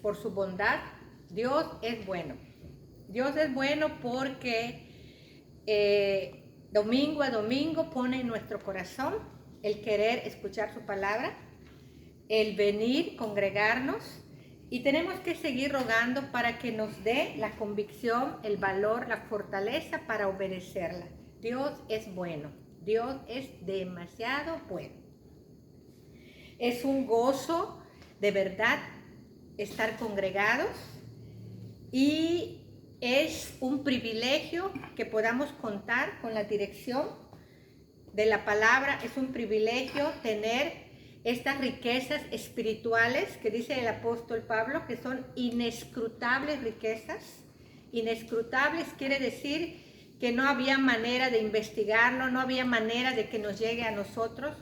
por su bondad. Dios es bueno. Dios es bueno porque domingo a domingo pone en nuestro corazón el querer escuchar su palabra, el venir, congregarnos, y tenemos que seguir rogando para que nos dé la convicción, el valor, la fortaleza para obedecerla. Dios es bueno, Dios es demasiado bueno. Es un gozo de verdad estar congregados y es un privilegio que podamos contar con la dirección de la palabra. Es un privilegio tener estas riquezas espirituales que dice el apóstol Pablo, que son inescrutables riquezas. Inescrutables quiere decir que no había manera de investigarlo, no había manera de que nos llegue a nosotros,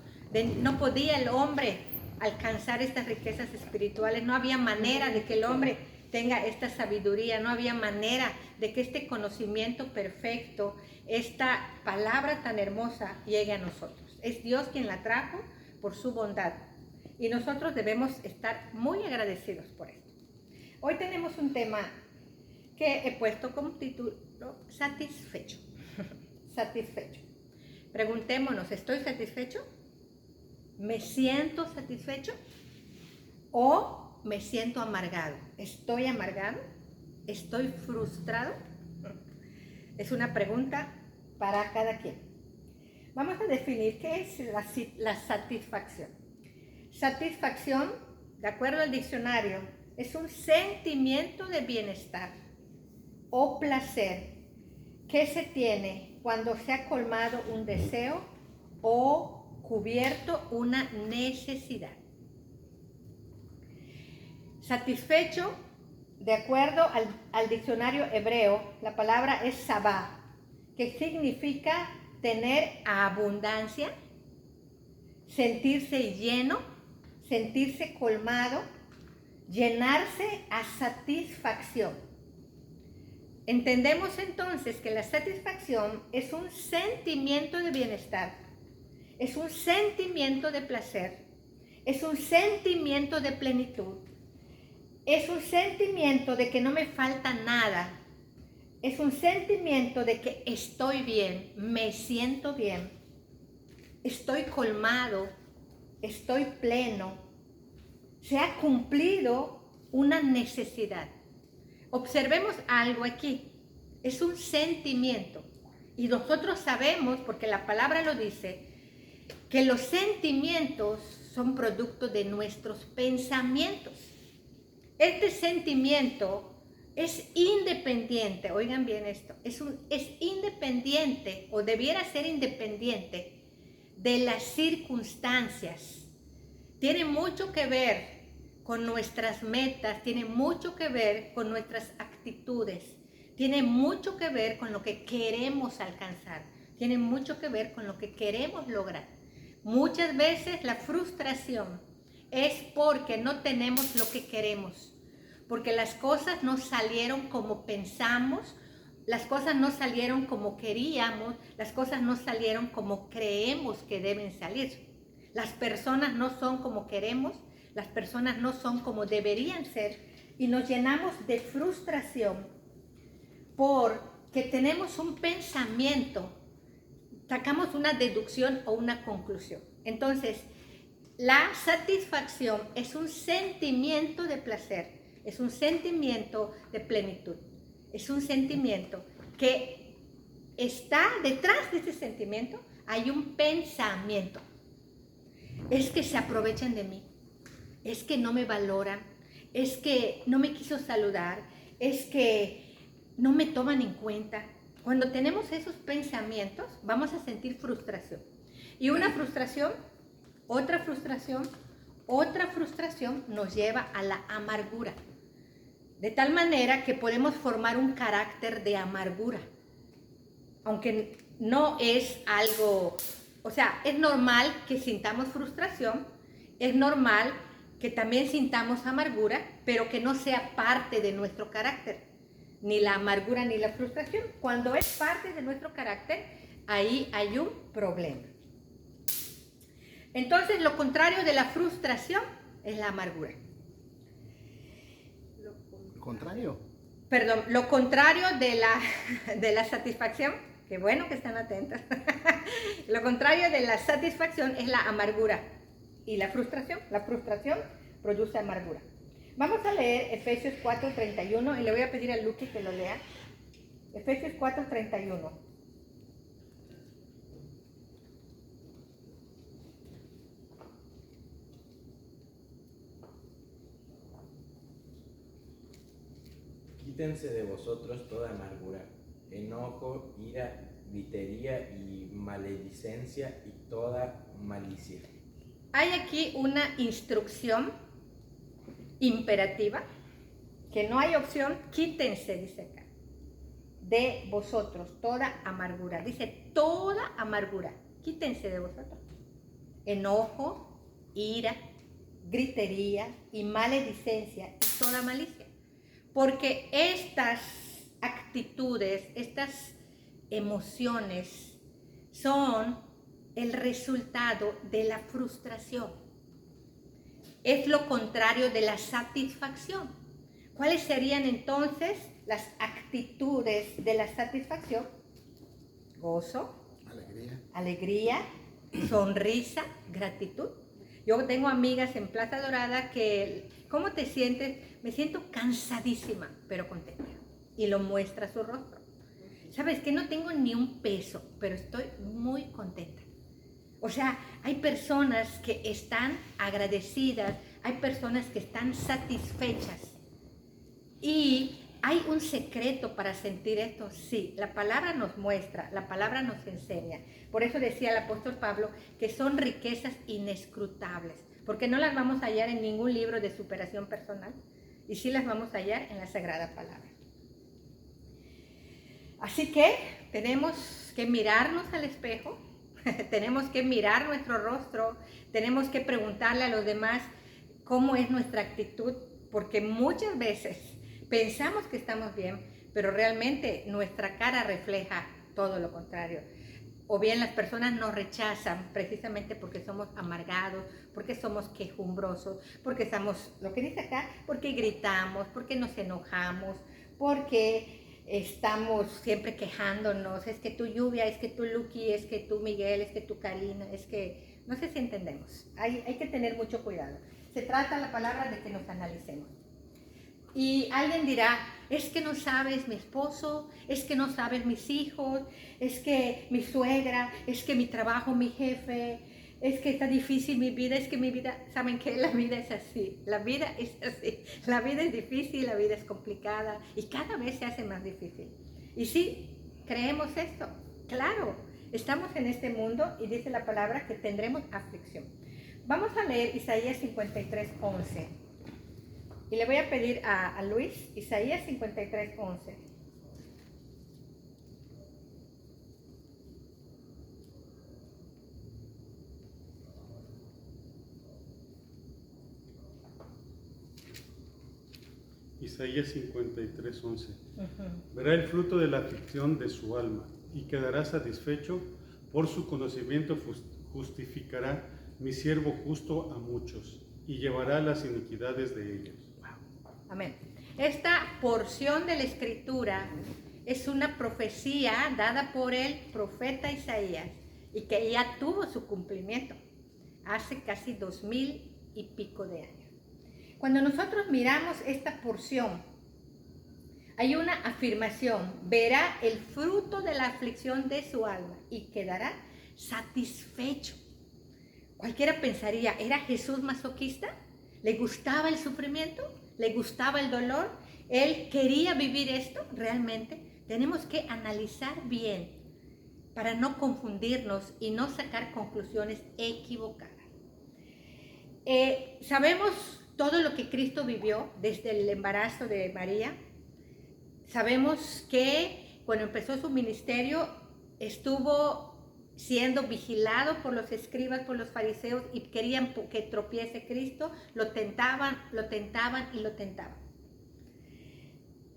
no podía el hombre alcanzar estas riquezas espirituales, no había manera de que el hombre tenga esta sabiduría, no había manera de que este conocimiento perfecto, esta palabra tan hermosa llegue a nosotros. Es Dios quien la trajo por su bondad y nosotros debemos estar muy agradecidos por esto. Hoy tenemos un tema que he puesto como título satisfecho. Satisfecho. Preguntémonos, ¿estoy satisfecho? ¿Me siento satisfecho? ¿O me siento amargado? ¿Estoy amargado? ¿Estoy frustrado? Es una pregunta para cada quien. Vamos a definir qué es la satisfacción. Satisfacción, de acuerdo al diccionario, es un sentimiento de bienestar o placer que se tiene cuando se ha colmado un deseo o cubierto una necesidad. Satisfecho, de acuerdo al diccionario hebreo, la palabra es sabá, que significa tener abundancia, sentirse lleno, sentirse colmado, llenarse a satisfacción. Entendemos entonces que la satisfacción es un sentimiento de bienestar, es un sentimiento de placer, es un sentimiento de plenitud, es un sentimiento de que no me falta nada, es un sentimiento de que estoy bien, me siento bien, estoy colmado, estoy pleno, se ha cumplido una necesidad. Observemos algo aquí, es un sentimiento y nosotros sabemos, porque la palabra lo dice, que los sentimientos son producto de nuestros pensamientos. Este sentimiento es independiente, oigan bien esto, es independiente o debiera ser independiente de las circunstancias. Tiene mucho que ver con nuestras metas, tiene mucho que ver con nuestras actitudes, tiene mucho que ver con lo que queremos alcanzar, tiene mucho que ver con lo que queremos lograr. Muchas veces la frustración es porque no tenemos lo que queremos, porque las cosas no salieron como pensamos, las cosas no salieron como queríamos, las cosas no salieron como creemos que deben salir. Las personas no son como queremos, las personas no son como deberían ser y nos llenamos de frustración porque tenemos un pensamiento, sacamos una deducción o una conclusión. Entonces, la satisfacción es un sentimiento de placer, es un sentimiento de plenitud, es un sentimiento que está detrás de ese sentimiento, hay un pensamiento. Es que se aprovechan de mí, es que no me valoran, es que no me quiso saludar, es que no me toman en cuenta. Cuando tenemos esos pensamientos, vamos a sentir frustración. Y una frustración, otra frustración, otra frustración nos lleva a la amargura. De tal manera que podemos formar un carácter de amargura. Aunque no es algo, o sea, es normal que sintamos frustración, es normal que también sintamos amargura, pero que no sea parte de nuestro carácter, ni la amargura ni la frustración. Cuando es parte de nuestro carácter, ahí hay un problema. Entonces, lo contrario de la frustración es la amargura. Contrario. Perdón, lo contrario de la satisfacción, qué bueno que están atentos. Lo contrario de la satisfacción es la amargura y la frustración. La frustración produce amargura. Vamos a leer Efesios 4:31 y le voy a pedir a Luqui que lo lea. Efesios 4:31. Quítense de vosotros toda amargura, enojo, ira, gritería y maledicencia y toda malicia. Hay aquí una instrucción imperativa, que no hay opción, quítense, dice acá, de vosotros toda amargura. Dice toda amargura, quítense de vosotros. Enojo, ira, gritería y maledicencia y toda malicia. Porque estas actitudes, estas emociones son el resultado de la frustración. Es lo contrario de la satisfacción. ¿Cuáles serían entonces las actitudes de la satisfacción? Gozo, alegría, sonrisa, gratitud. Yo tengo amigas en Plaza Dorada que, ¿cómo te sientes? Me siento cansadísima, pero contenta. Y lo muestra su rostro. ¿Sabes que no tengo ni un peso, pero estoy muy contenta? O sea, hay personas que están agradecidas, hay personas que están satisfechas. Y hay un secreto para sentir esto. Sí, la palabra nos muestra, la palabra nos enseña. Por eso decía el apóstol Pablo que son riquezas inescrutables, porque no las vamos a hallar en ningún libro de superación personal, y sí las vamos a hallar en la Sagrada Palabra. Así que tenemos que mirarnos al espejo, tenemos que mirar nuestro rostro, tenemos que preguntarle a los demás cómo es nuestra actitud, porque muchas veces pensamos que estamos bien, pero realmente nuestra cara refleja todo lo contrario. O bien las personas nos rechazan precisamente porque somos amargados, porque somos quejumbrosos, porque estamos, lo que dice acá, porque gritamos, porque nos enojamos, porque estamos siempre quejándonos. Es que tú Lluvia, es que tú Luqui, es que tú Miguel, es que tú Karina, es que no sé si entendemos. Hay que tener mucho cuidado. Se trata la palabra de que nos analicemos. Y alguien dirá, es que no sabes mi esposo, es que no sabes mis hijos, es que mi suegra, es que mi trabajo, mi jefe, es que está difícil mi vida, es que mi vida, ¿saben qué? La vida es así, la vida es así, la vida es difícil, la vida es complicada y cada vez se hace más difícil. Y sí, creemos esto, claro, estamos en este mundo y dice la palabra que tendremos aflicción. Vamos a leer Isaías 53:11. Y le voy a pedir a Luis, Isaías 53:11. Isaías 53:11. Verá el fruto de la aflicción de su alma y quedará satisfecho. Por su conocimiento justificará mi siervo justo a muchos y llevará las iniquidades de ellos. Amén. Esta porción de la Escritura es una profecía dada por el profeta Isaías y que ya tuvo su cumplimiento hace casi 2000 y pico de años. Cuando nosotros miramos esta porción, hay una afirmación: verá el fruto de la aflicción de su alma y quedará satisfecho. Cualquiera pensaría, ¿era Jesús masoquista? ¿Le gustaba el sufrimiento? ¿Le gustaba el dolor? ¿Él quería vivir esto? Realmente tenemos que analizar bien para no confundirnos y no sacar conclusiones equivocadas. Sabemos todo lo que Cristo vivió desde el embarazo de María. Sabemos que cuando empezó su ministerio estuvo siendo vigilado por los escribas, por los fariseos, y querían que tropiece Cristo, lo tentaban y lo tentaban.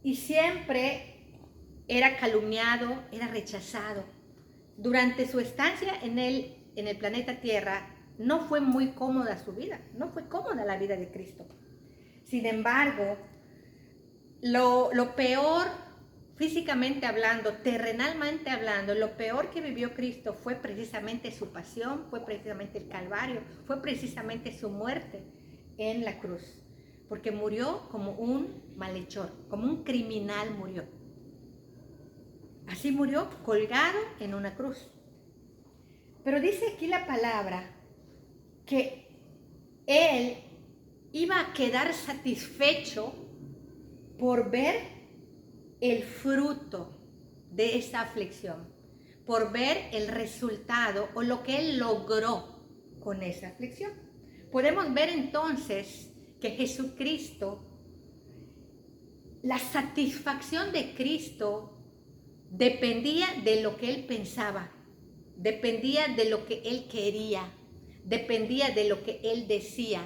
Y siempre era calumniado, era rechazado. Durante su estancia en el planeta Tierra, no fue muy cómoda su vida, no fue cómoda la vida de Cristo. Sin embargo, lo peor, físicamente hablando, terrenalmente hablando, lo peor que vivió Cristo fue precisamente su pasión, fue precisamente el Calvario, fue precisamente su muerte en la cruz. Porque murió como un malhechor, como un criminal murió. Así murió, colgado en una cruz. Pero dice aquí la palabra que Él iba a quedar satisfecho por ver el fruto de esta aflicción, por ver el resultado o lo que Él logró con esa aflicción. Podemos ver entonces que Jesucristo, la satisfacción de Cristo dependía de lo que Él pensaba, dependía de lo que Él quería, dependía de lo que Él decía,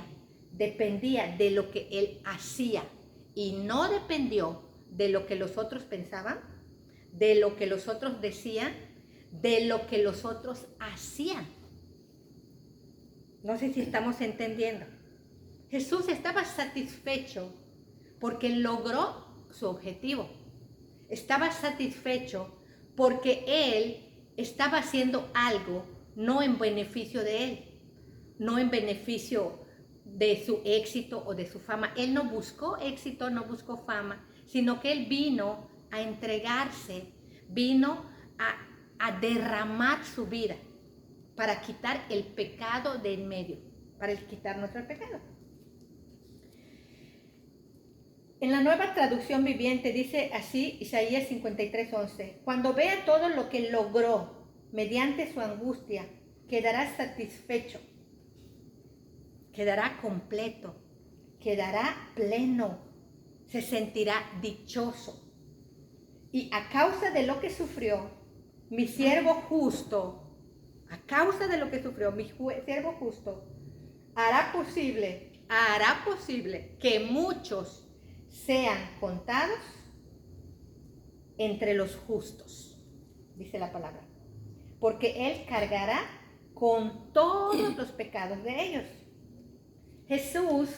dependía de lo que Él hacía y no dependió de lo que los otros pensaban, de lo que los otros decían, de lo que los otros hacían. No sé si estamos entendiendo. Jesús estaba satisfecho porque logró su objetivo. Estaba satisfecho porque Él estaba haciendo algo no en beneficio de Él, no en beneficio de su éxito o de su fama. Él no buscó éxito, no buscó fama, sino que Él vino a entregarse, vino a derramar su vida para quitar el pecado de en medio, para quitar nuestro pecado. En la Nueva Traducción Viviente dice así, Isaías 53:11, cuando vea todo lo que logró mediante su angustia, quedará satisfecho, quedará completo, quedará pleno, se sentirá dichoso. Y a causa de lo que sufrió, mi siervo justo, a causa de lo que sufrió, mi siervo justo, hará posible que muchos sean contados entre los justos, dice la palabra, porque Él cargará con todos los pecados de ellos. Jesús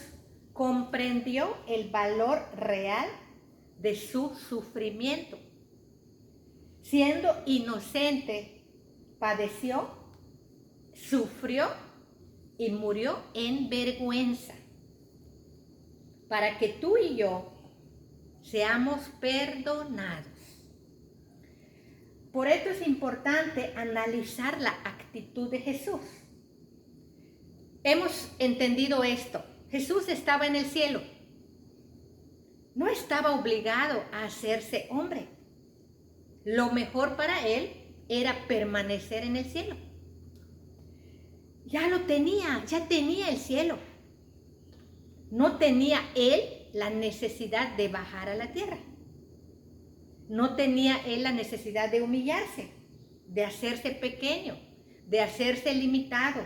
comprendió el valor real de su sufrimiento. Siendo inocente, padeció, sufrió y murió en vergüenza, para que tú y yo seamos perdonados. Por esto es importante analizar la actitud de Jesús. Hemos entendido esto. Jesús estaba en el cielo. No estaba obligado a hacerse hombre. Lo mejor para Él era permanecer en el cielo. Ya lo tenía, ya tenía el cielo. No tenía Él la necesidad de bajar a la tierra. No tenía Él la necesidad de humillarse, de hacerse pequeño, de hacerse limitado,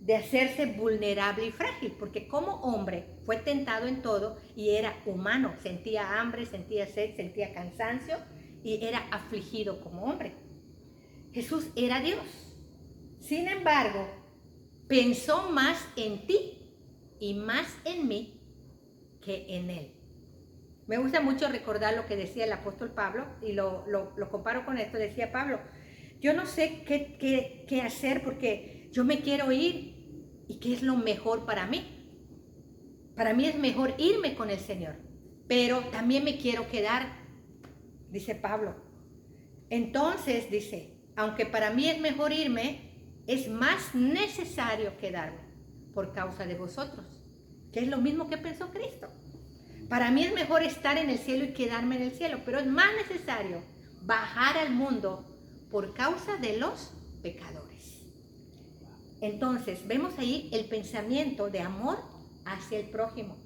de hacerse vulnerable y frágil, porque como hombre fue tentado en todo y era humano, sentía hambre, sentía sed, sentía cansancio y era afligido como hombre. Jesús era Dios. Sin embargo, pensó más en ti y más en mí que en Él. Me gusta mucho recordar lo que decía el apóstol Pablo y lo comparo con esto. Decía Pablo, yo no sé qué hacer porque yo me quiero ir. ¿Y qué es lo mejor para mí? Para mí es mejor irme con el Señor, pero también me quiero quedar, dice Pablo. Entonces dice, aunque para mí es mejor irme, es más necesario quedarme por causa de vosotros, que es lo mismo que pensó Cristo. Para mí es mejor estar en el cielo y quedarme en el cielo, pero es más necesario bajar al mundo por causa de los pecadores. Entonces, vemos ahí el pensamiento de amor hacia el prójimo,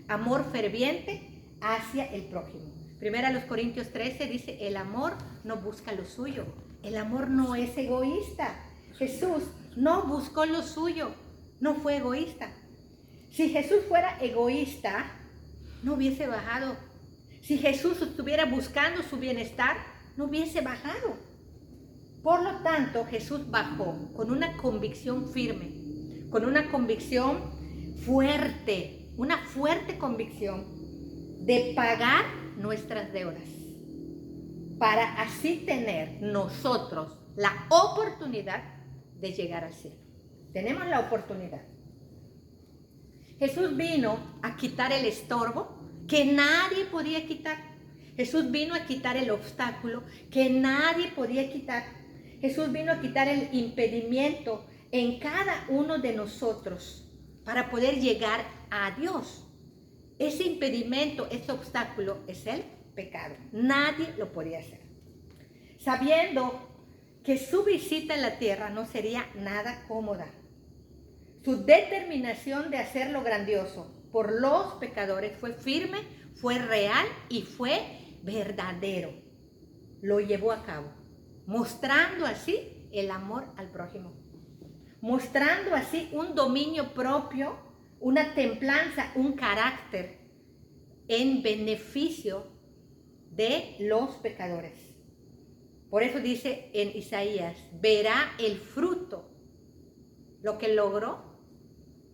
amor ferviente hacia el prójimo. Primera los Corintios 13 dice, el amor no busca lo suyo, el amor no es egoísta. Jesús no buscó lo suyo, no fue egoísta. Si Jesús fuera egoísta, no hubiese bajado. Si Jesús estuviera buscando su bienestar, no hubiese bajado. Por lo tanto, Jesús bajó con una convicción firme, con una convicción fuerte, una fuerte convicción de pagar nuestras deudas, para así tener nosotros la oportunidad de llegar al cielo. Tenemos la oportunidad. Jesús vino a quitar el estorbo que nadie podía quitar. Jesús vino a quitar el obstáculo que nadie podía quitar. Jesús vino a quitar el impedimento en cada uno de nosotros para poder llegar a Dios. Ese impedimento, ese obstáculo es el pecado. Nadie lo podía hacer. Sabiendo que su visita en la tierra no sería nada cómoda, su determinación de hacerlo grandioso por los pecadores fue firme, fue real y fue verdadero. Lo llevó a cabo, mostrando así el amor al prójimo, mostrando así un dominio propio, una templanza, un carácter en beneficio de los pecadores. Por eso dice en Isaías, verá el fruto, lo que logró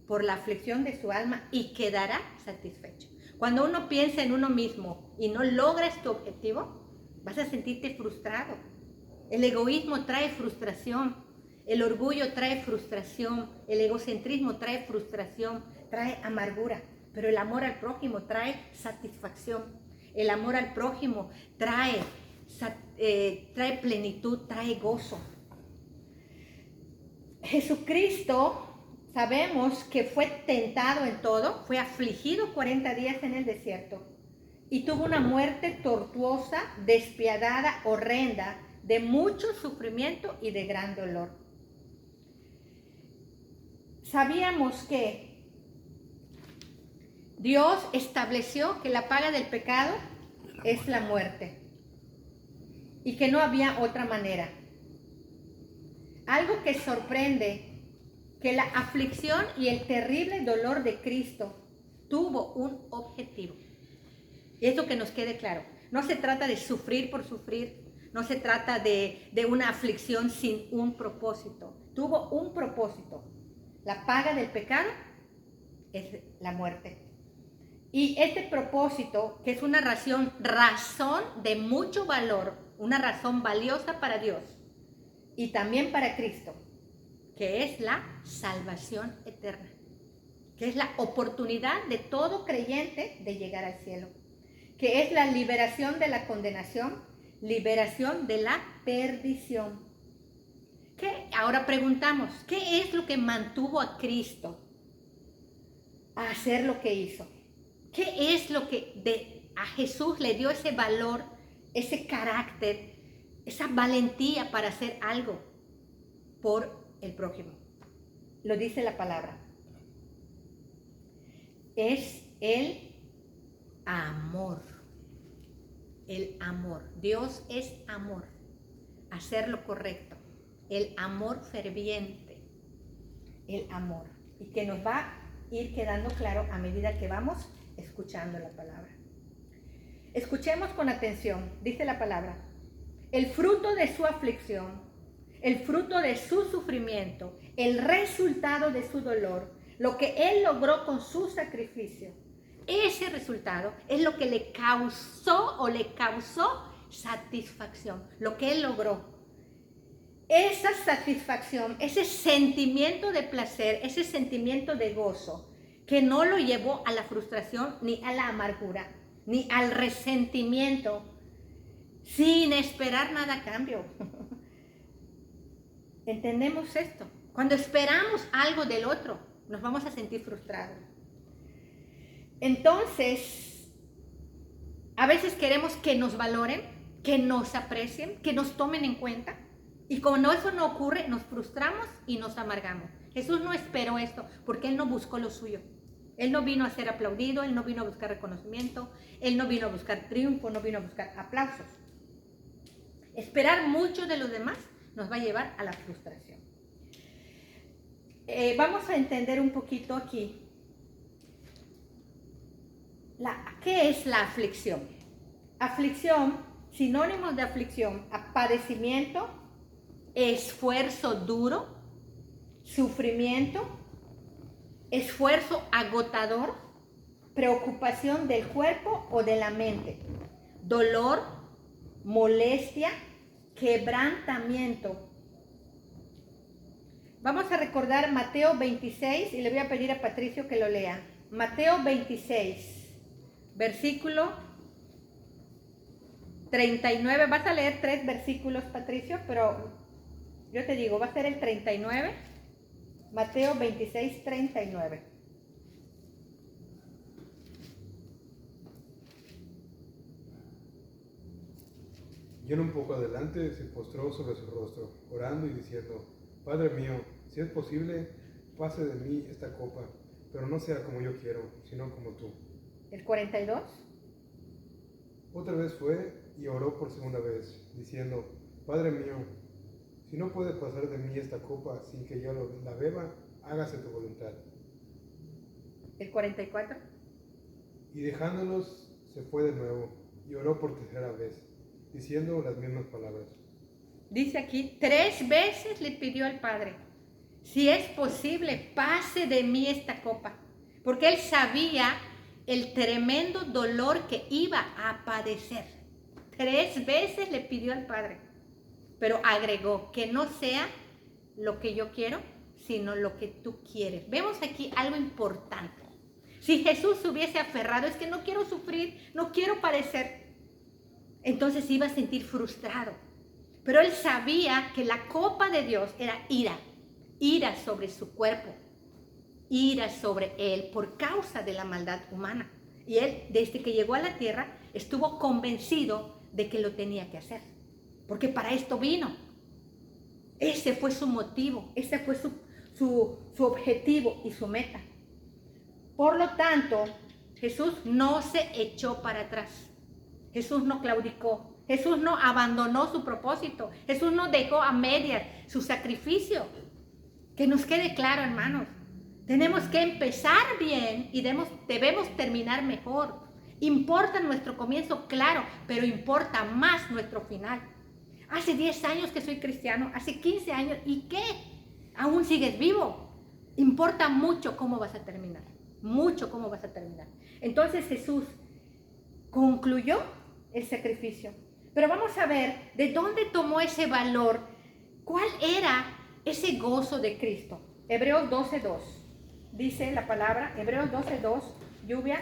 por la aflicción de su alma y quedará satisfecho. Cuando uno piensa en uno mismo y no logras tu objetivo, vas a sentirte frustrado. El egoísmo trae frustración, el orgullo trae frustración, el egocentrismo trae frustración, trae amargura, pero el amor al prójimo trae satisfacción. El amor al prójimo trae plenitud, trae gozo. Jesucristo, sabemos que fue tentado en todo, fue afligido 40 días en el desierto y tuvo una muerte tortuosa, despiadada, horrenda, de mucho sufrimiento y de gran dolor. Sabíamos que Dios estableció que la paga del pecado es la muerte y que no había otra manera. Algo que sorprende, que la aflicción y el terrible dolor de Cristo tuvo un objetivo. Y eso que nos quede claro. No se trata de sufrir por sufrir. No se trata de una aflicción sin un propósito. Tuvo un propósito. La paga del pecado es la muerte. Y este propósito, que es una razón de mucho valor, una razón valiosa para Dios y también para Cristo, que es la salvación eterna, que es la oportunidad de todo creyente de llegar al cielo, que es la liberación de la condenación, liberación de la perdición. Ahora preguntamos, ¿qué es lo que mantuvo a Cristo a hacer lo que hizo? ¿Qué es lo que a Jesús le dio ese valor, ese carácter, esa valentía para hacer algo por el prójimo? Lo dice la palabra. Es el amor. El amor. Dios es amor. Hacer lo correcto. El amor ferviente. El amor. Y que nos va a ir quedando claro a medida que vamos escuchando la palabra. Escuchemos con atención. Dice la palabra. El fruto de su aflicción, el fruto de su sufrimiento, el resultado de su dolor, lo que Él logró con su sacrificio, ese resultado es lo que le causó satisfacción, lo que Él logró. Esa satisfacción, ese sentimiento de placer, ese sentimiento de gozo, que no lo llevó a la frustración, ni a la amargura, ni al resentimiento, sin esperar nada a cambio. ¿Entendemos esto? Cuando esperamos algo del otro, nos vamos a sentir frustrados. Entonces, a veces queremos que nos valoren, que nos aprecien, que nos tomen en cuenta. Y cuando eso no ocurre, nos frustramos y nos amargamos. Jesús no esperó esto porque Él no buscó lo suyo. Él no vino a ser aplaudido, Él no vino a buscar reconocimiento, Él no vino a buscar triunfo, no vino a buscar aplausos. Esperar mucho de los demás nos va a llevar a la frustración. Vamos a entender un poquito aquí ¿qué es la aflicción? Aflicción, sinónimos de aflicción: padecimiento, esfuerzo duro, sufrimiento, esfuerzo agotador, preocupación del cuerpo o de la mente, dolor, molestia, quebrantamiento. Vamos a recordar Mateo 26 y le voy a pedir a Patricio que lo lea. Mateo 26, versículo 39. Vas a leer 3 versículos, Patricio, pero yo te digo, va a ser el 39. Mateo 26, 39. Yendo un poco adelante, se postró sobre su rostro, orando y diciendo: Padre mío, si es posible, pase de mí esta copa, pero no sea como yo quiero, sino como tú. El 42. Otra vez fue y oró por segunda vez, diciendo: Padre mío, si no puede pasar de mí esta copa sin que yo la beba, hágase tu voluntad. El 44. Y dejándolos, se fue de nuevo y oró por tercera vez, diciendo las mismas palabras. Dice aquí, 3 veces le pidió al Padre: si es posible, pase de mí esta copa. Porque él sabía el tremendo dolor que iba a padecer. 3 veces le pidió al Padre. Pero agregó, que no sea lo que yo quiero, sino lo que tú quieres. Vemos aquí algo importante. Si Jesús se hubiese aferrado, es que no quiero sufrir, no quiero padecer, entonces iba a sentir frustrado. Pero él sabía que la copa de Dios era ira. Ira sobre su cuerpo. Ira sobre él por causa de la maldad humana. Y él, desde que llegó a la tierra, estuvo convencido de que lo tenía que hacer. Porque para esto vino. Ese fue su motivo. Ese fue su objetivo y su meta. Por lo tanto, Jesús no se echó para atrás. Jesús no claudicó. Jesús no abandonó su propósito. Jesús no dejó a medias su sacrificio. Que nos quede claro, hermanos. Tenemos que empezar bien y debemos terminar mejor. Importa nuestro comienzo, claro, pero importa más nuestro final. Hace 10 años que soy cristiano, hace 15 años, ¿y qué? Aún sigues vivo. Importa mucho cómo vas a terminar. Mucho cómo vas a terminar. Entonces Jesús concluyó el sacrificio. Pero vamos a ver de dónde tomó ese valor. ¿Cuál era ese gozo de Cristo? Hebreos 12:2. Dice la palabra, Hebreos 12:2, lluvia.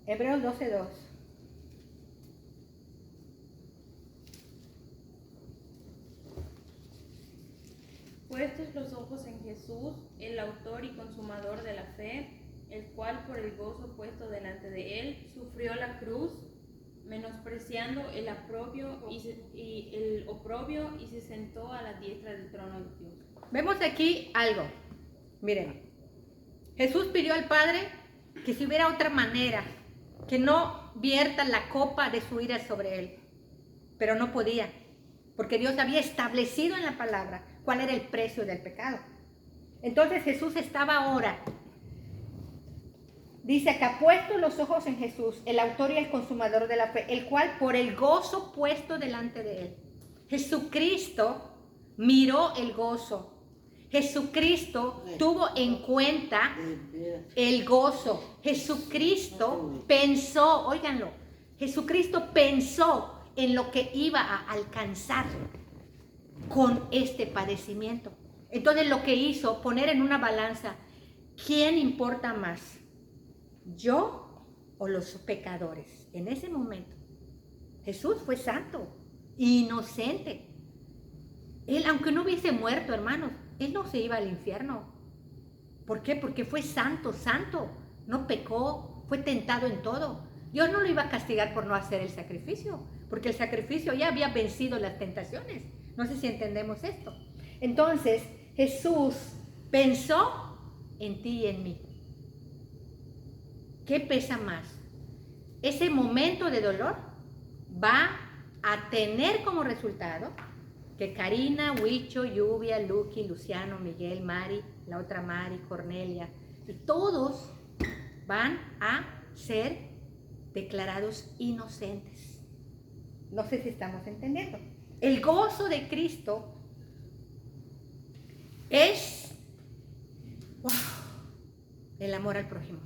Hebreos 12:2. Puestos los ojos en Jesús, el autor y consumador de la fe, el cual por el gozo puesto delante de él, sufrió la cruz, menospreciando el oprobio y se sentó a la diestra del trono de Dios. Vemos aquí algo. Miren, Jesús pidió al Padre que si hubiera otra manera, que no vierta la copa de su ira sobre él, pero no podía, porque Dios había establecido en la palabra cuál era el precio del pecado. Entonces Jesús estaba ahora, dice acá, puesto los ojos en Jesús, el autor y el consumador de la fe, el cual por el gozo puesto delante de él. Jesucristo miró el gozo. Jesucristo tuvo en cuenta el gozo. Jesucristo pensó, óiganlo, Jesucristo pensó en lo que iba a alcanzar con este padecimiento. Entonces lo que hizo, poner en una balanza, ¿quién importa más? ¿Yo o los pecadores? En ese momento, Jesús fue santo, inocente. Él, aunque no hubiese muerto, hermanos, él no se iba al infierno. ¿Por qué? Porque fue santo, no pecó, fue tentado en todo. Dios no lo iba a castigar por no hacer el sacrificio, porque el sacrificio ya había vencido las tentaciones. No sé si entendemos esto. Entonces, Jesús pensó en ti y en mí. ¿Qué pesa más? Ese momento de dolor va a tener como resultado que Karina, Huicho, Lluvia, Luqui, Luciano, Miguel, Mari, la otra Mari, Cornelia, todos van a ser declarados inocentes. No sé si estamos entendiendo. El gozo de Cristo es el amor al prójimo.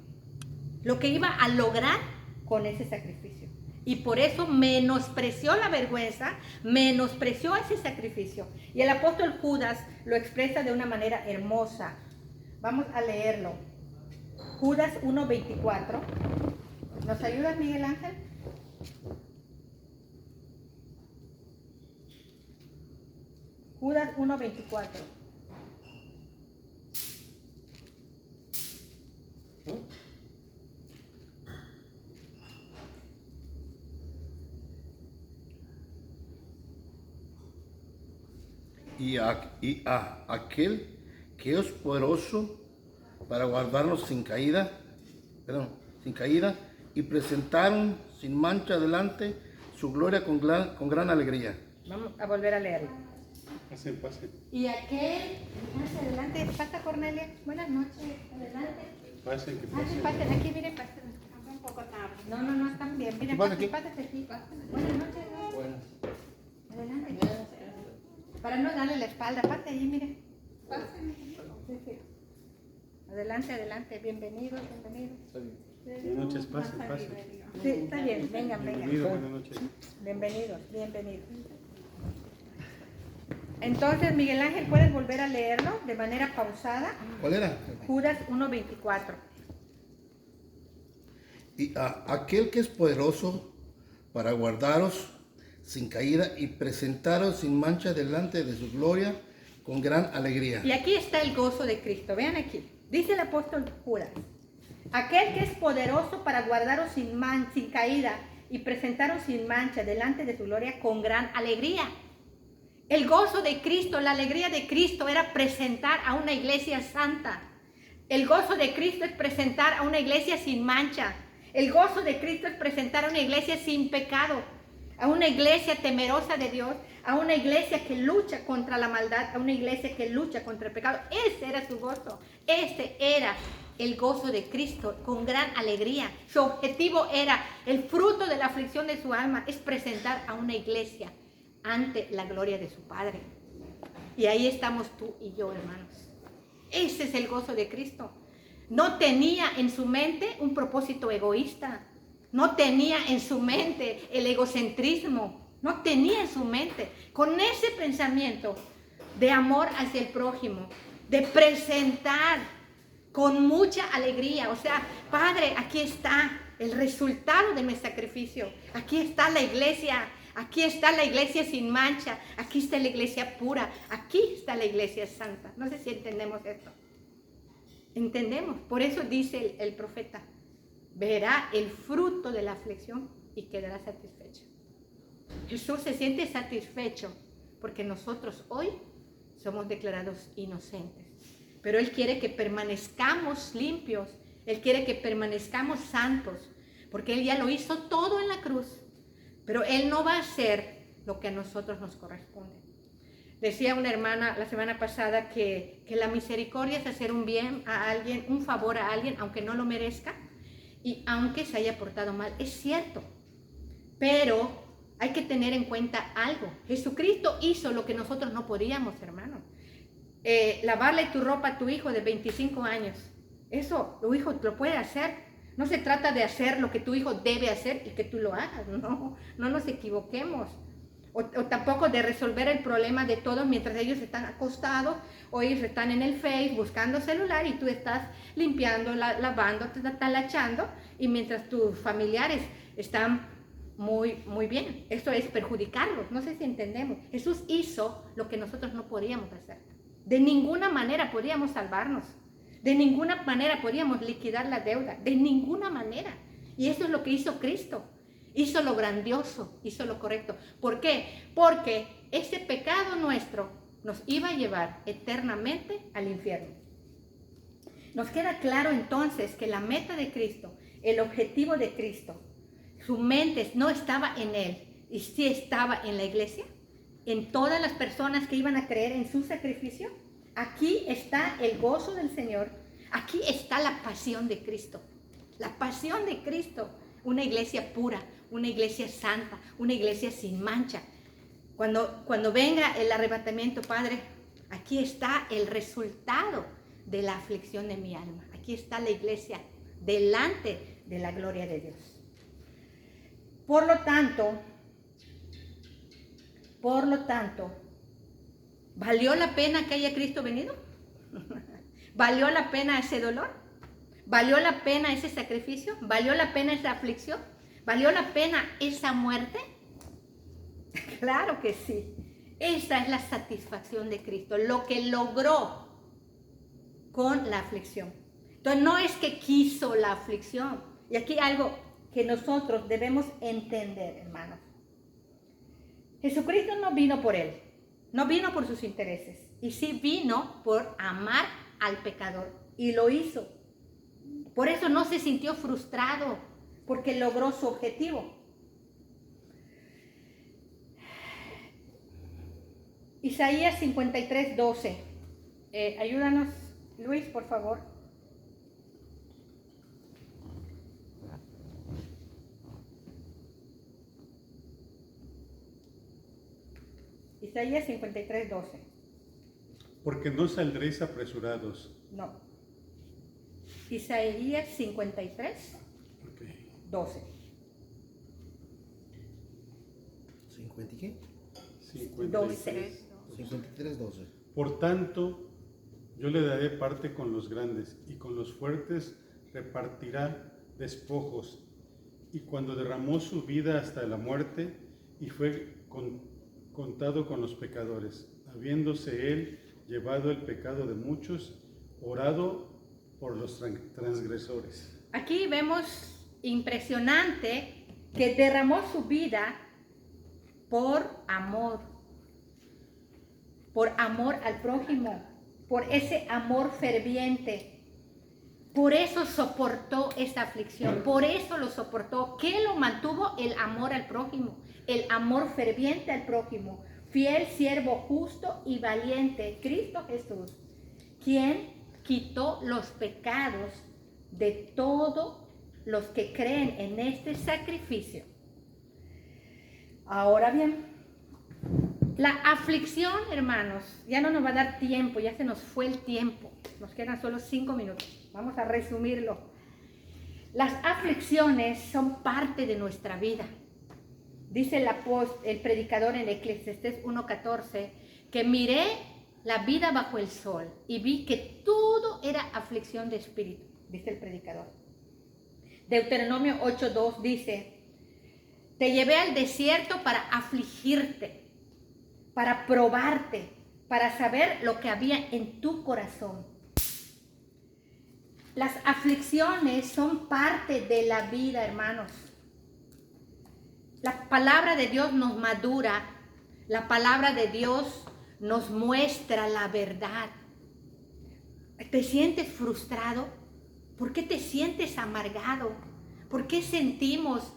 Lo que iba a lograr con ese sacrificio. Y por eso menospreció la vergüenza, menospreció ese sacrificio. Y el apóstol Judas lo expresa de una manera hermosa. Vamos a leerlo. Judas 1:24. ¿Nos ayudas, Miguel Ángel? Judas 1:24. Y a aquel que es poderoso para guardarnos sin caída y presentaron sin mancha delante su gloria con gran alegría. Vamos a volver a leerlo. Pasen, pasen. Y aquel, más adelante, pasa Cornelia. Buenas noches, adelante. Pasen, que Pasen, pasen. pasen, aquí, miren, pasen. Un poco tarde. No, están bien. Miren, Pasa pasen, aquí. pásense aquí. Buenas noches. ¿No? Buenas. Adelante. Para no darle la espalda, pase ahí, miren. Pasen. Sí, sí. Adelante, adelante. Bienvenidos. Buenas noches, pasen, pasen. Sí, está bien. Vengan. Bienvenido, buenas noches. Bienvenidos. Entonces, Miguel Ángel, ¿puedes volver a leerlo de manera pausada? ¿Cuál era? Judas 1:24. Y a aquel que es poderoso para guardaros sin caída y presentaros sin mancha delante de su gloria con gran alegría. Y aquí está el gozo de Cristo. Vean aquí. Dice el apóstol Judas. Aquel que es poderoso para guardaros sin caída y presentaros sin mancha delante de su gloria con gran alegría. El gozo de Cristo, la alegría de Cristo era presentar a una iglesia santa. El gozo de Cristo es presentar a una iglesia sin mancha. El gozo de Cristo es presentar a una iglesia sin pecado, a una iglesia temerosa de Dios, a una iglesia que lucha contra la maldad, a una iglesia que lucha contra el pecado. Ese era su gozo. Este era el gozo de Cristo con gran alegría. Su objetivo era, el fruto de la aflicción de su alma es presentar a una iglesia ante la gloria de su Padre. Y ahí estamos tú y yo, hermanos. Ese es el gozo de Cristo. No tenía en su mente un propósito egoísta. No tenía en su mente el egocentrismo. No tenía en su mente. Con ese pensamiento de amor hacia el prójimo, de presentar con mucha alegría. O sea, Padre, aquí está el resultado de mi sacrificio. Aquí está la iglesia. Aquí está la iglesia sin mancha, aquí está la iglesia pura, aquí está la iglesia santa. No sé si entendemos esto. Entendemos. Por eso dice el profeta, verá el fruto de la aflicción y quedará satisfecho. Jesús se siente satisfecho porque nosotros hoy somos declarados inocentes. Pero Él quiere que permanezcamos limpios, Él quiere que permanezcamos santos, porque Él ya lo hizo todo en la cruz. Pero Él no va a hacer lo que a nosotros nos corresponde. Decía una hermana la semana pasada que la misericordia es hacer un bien a alguien, un favor a alguien, aunque no lo merezca y aunque se haya portado mal. Es cierto, pero hay que tener en cuenta algo. Jesucristo hizo lo que nosotros no podíamos, hermano. Lavarle tu ropa a tu hijo de 25 años. Eso tu hijo lo puede hacer. No se trata de hacer lo que tu hijo debe hacer y que tú lo hagas, no nos equivoquemos. O tampoco de resolver el problema de todos mientras ellos están acostados o ellos están en el Face buscando celular y tú estás limpiando, lavando, te estás talachando y mientras tus familiares están muy bien. Esto es perjudicarlos, no sé si entendemos. Jesús hizo lo que nosotros no podíamos hacer. De ninguna manera podíamos salvarnos. De ninguna manera podíamos liquidar la deuda, de ninguna manera. Y eso es lo que hizo Cristo. Hizo lo grandioso, hizo lo correcto. ¿Por qué? Porque ese pecado nuestro nos iba a llevar eternamente al infierno. Nos queda claro entonces que la meta de Cristo, el objetivo de Cristo, su mente no estaba en Él, y sí estaba en la iglesia, en todas las personas que iban a creer en su sacrificio. Aquí está el gozo del Señor. Aquí está la pasión de Cristo. La pasión de Cristo. Una iglesia pura, una iglesia santa, una iglesia sin mancha. Cuando venga el arrebatamiento, Padre, Aquí está el resultado de la aflicción de mi alma. Aquí está la iglesia delante de la gloria de Dios. Por lo tanto, ¿valió la pena que haya Cristo venido? ¿Valió la pena ese dolor? ¿Valió la pena ese sacrificio? ¿Valió la pena esa aflicción? ¿Valió la pena esa muerte? Claro que sí. Esa es la satisfacción de Cristo, lo que logró con la aflicción. Entonces no es que quiso la aflicción. Y aquí algo que nosotros debemos entender, hermanos. Jesucristo no vino por él, no vino por sus intereses, y sí vino por amar al pecador, y lo hizo. Por eso no se sintió frustrado, porque logró su objetivo. Isaías 53:12. Ayúdanos, Luis, por favor. Isaías 53:12. Porque no saldréis apresurados. No. Isaías 53, Ok. 12. ¿50 y qué? 53. 53, 12. Por tanto, yo le daré parte con los grandes, y con los fuertes repartirá despojos. Y cuando derramó su vida hasta la muerte, y fue contado con los pecadores, habiéndose él llevado el pecado de muchos, orado por los transgresores. Aquí vemos impresionante que derramó su vida por amor al prójimo, por ese amor ferviente. Por eso soportó esa aflicción, por eso lo soportó. ¿Qué lo mantuvo? El amor al prójimo, el amor ferviente al prójimo, fiel siervo justo y valiente, Cristo Jesús, quien quitó los pecados de todos los que creen en este sacrificio. Ahora bien, la aflicción, hermanos, ya no nos va a dar tiempo, ya se nos fue el tiempo, nos quedan solo 5 minutos. Vamos a resumirlo. Las aflicciones son parte de nuestra vida. Dice el predicador en Eclesiastés 1:14, que miré la vida bajo el sol y vi que todo era aflicción de espíritu, dice el predicador. Deuteronomio 8:2 dice, te llevé al desierto para afligirte, para probarte, para saber lo que había en tu corazón. Las aflicciones son parte de la vida, hermanos. La palabra de Dios nos madura, la palabra de Dios nos muestra la verdad. ¿Te sientes frustrado? ¿Por qué te sientes amargado? ¿Por qué sentimos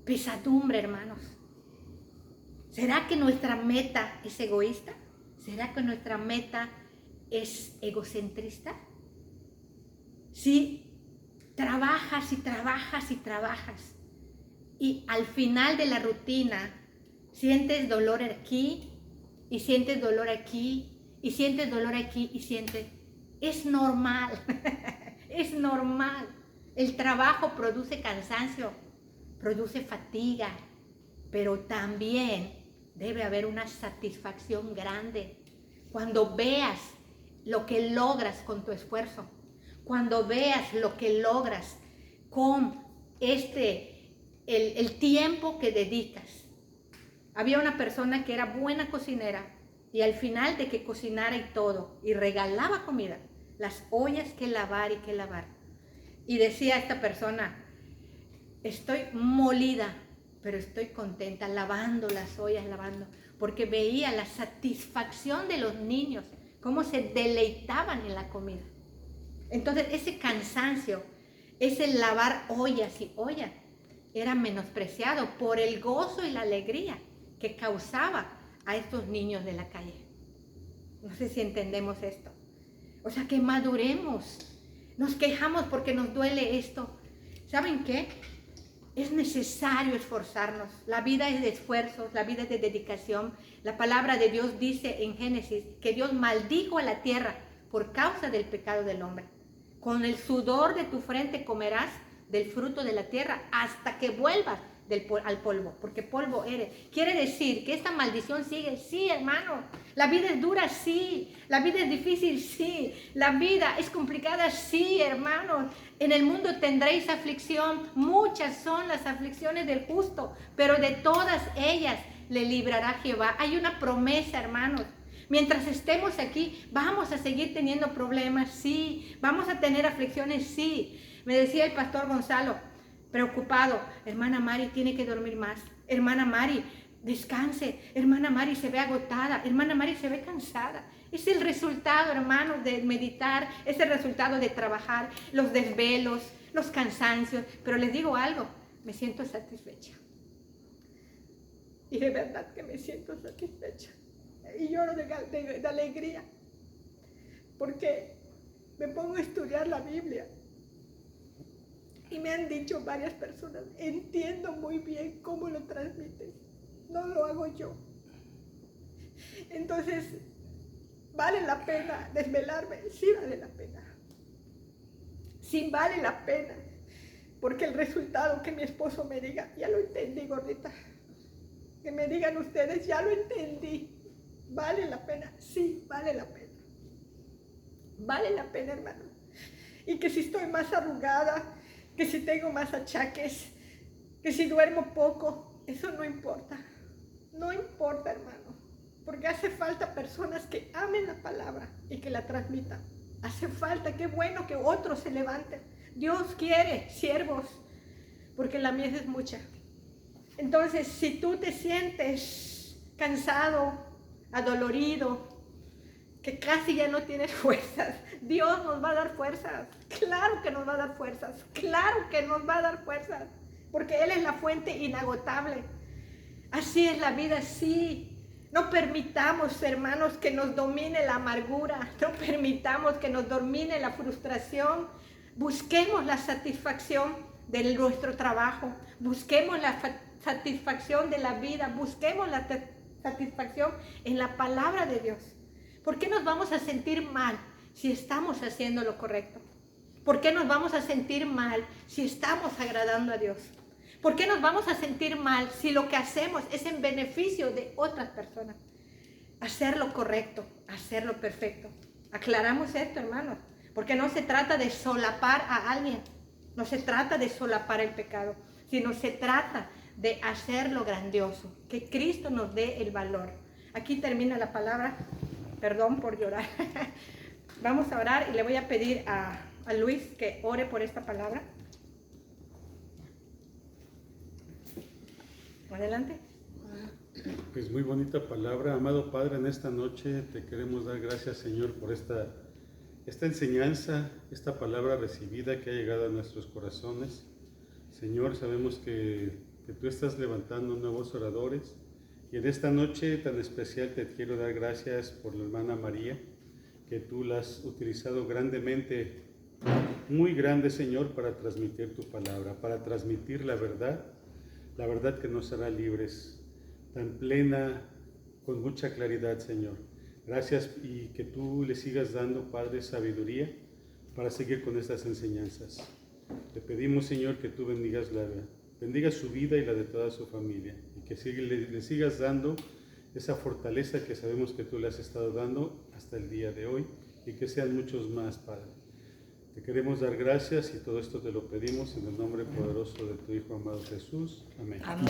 pesadumbre, hermanos? ¿Será que nuestra meta es egoísta? ¿Será que nuestra meta es egocentrista? Si trabajas y trabajas y trabajas y al final de la rutina sientes dolor aquí y sientes dolor aquí y sientes dolor aquí y sientes, es normal, es normal. El trabajo produce cansancio, produce fatiga, pero también debe haber una satisfacción grande cuando veas lo que logras con tu esfuerzo, cuando veas lo que logras con el tiempo que dedicas. Había una persona que era buena cocinera y al final de que cocinara y todo, y regalaba comida, las ollas que lavar y que lavar. Y decía esta persona, estoy molida, pero estoy contenta lavando las ollas, lavando, porque veía la satisfacción de los niños, cómo se deleitaban en la comida. Entonces ese cansancio, ese lavar ollas y ollas, era menospreciado por el gozo y la alegría que causaba a estos niños de la calle. No sé si entendemos esto. O sea, que maduremos. Nos quejamos porque nos duele esto. ¿Saben qué? Es necesario esforzarnos. La vida es de esfuerzos, la vida es de dedicación. La palabra de Dios dice en Génesis que Dios maldijo a la tierra por causa del pecado del hombre. Con el sudor de tu frente comerás del fruto de la tierra hasta que vuelvas al polvo, porque polvo eres. Quiere decir que esta maldición sigue. Sí, hermano. La vida es dura, sí. La vida es difícil, sí. La vida es complicada, sí, hermanos. En el mundo tendréis aflicción. Muchas son las aflicciones del justo, pero de todas ellas le librará Jehová. Hay una promesa, hermanos. Mientras estemos aquí, vamos a seguir teniendo problemas, sí. Vamos a tener aflicciones, sí. Me decía el pastor Gonzalo, preocupado: hermana Mari tiene que dormir más. Hermana Mari, descanse. Hermana Mari se ve agotada. Hermana Mari se ve cansada. Es el resultado, hermanos, de meditar. Es el resultado de trabajar, los desvelos, los cansancios. Pero les digo algo, me siento satisfecha. Y de verdad que me siento satisfecha. Y lloro de alegría. Porque me pongo a estudiar la Biblia. Y me han dicho varias personas: entiendo muy bien cómo lo transmites. No lo hago yo. Entonces, ¿vale la pena desvelarme? Sí vale la pena. Sí vale la pena. Porque el resultado que mi esposo me diga: ya lo entendí, gordita. Que me digan ustedes: ya lo entendí. ¿Vale la pena? Sí, vale la pena. Vale la pena, hermano. Y que si estoy más arrugada, que si tengo más achaques, que si duermo poco, eso no importa. No importa, hermano. Porque hace falta personas que amen la palabra y que la transmitan. Hace falta, qué bueno que otros se levanten. Dios quiere siervos, porque la mies es mucha. Entonces, si tú te sientes cansado, adolorido, que casi ya no tienes fuerzas, Dios nos va a dar fuerzas. Claro que nos va a dar fuerzas. Claro que nos va a dar fuerzas. Porque Él es la fuente inagotable. Así es la vida, sí. No permitamos, hermanos, que nos domine la amargura. No permitamos que nos domine la frustración. Busquemos la satisfacción de nuestro trabajo. Busquemos la satisfacción de la vida. Busquemos la satisfacción en la palabra de Dios. ¿Por qué nos vamos a sentir mal si estamos haciendo lo correcto? ¿Por qué nos vamos a sentir mal si estamos agradando a Dios? ¿Por qué nos vamos a sentir mal si lo que hacemos es en beneficio de otras personas? Hacer lo correcto, hacer lo perfecto. Aclaramos esto, hermanos, porque no se trata de solapar a alguien, no se trata de solapar el pecado, sino se trata de hacerlo grandioso, que Cristo nos dé el valor. Aquí termina la palabra. Perdón por llorar. Vamos a orar y le voy a pedir a Luis que ore por esta palabra. Adelante. Pues muy bonita palabra. Amado Padre, en esta noche te queremos dar gracias, Señor, por esta enseñanza, esta palabra recibida que ha llegado a nuestros corazones. Señor, sabemos que tú estás levantando nuevos oradores. Y en esta noche tan especial te quiero dar gracias por la hermana María, que tú la has utilizado grandemente, muy grande, Señor, para transmitir tu palabra, para transmitir la verdad que nos hará libres, tan plena, con mucha claridad, Señor. Gracias, y que tú le sigas dando, Padre, sabiduría para seguir con estas enseñanzas. Te pedimos, Señor, que tú bendigas su vida y la de toda su familia, y que le sigas dando esa fortaleza que sabemos que tú le has estado dando hasta el día de hoy, y que sean muchos más, Padre. Te queremos dar gracias y todo esto te lo pedimos en el nombre poderoso de tu Hijo amado Jesús. Amén. Amén.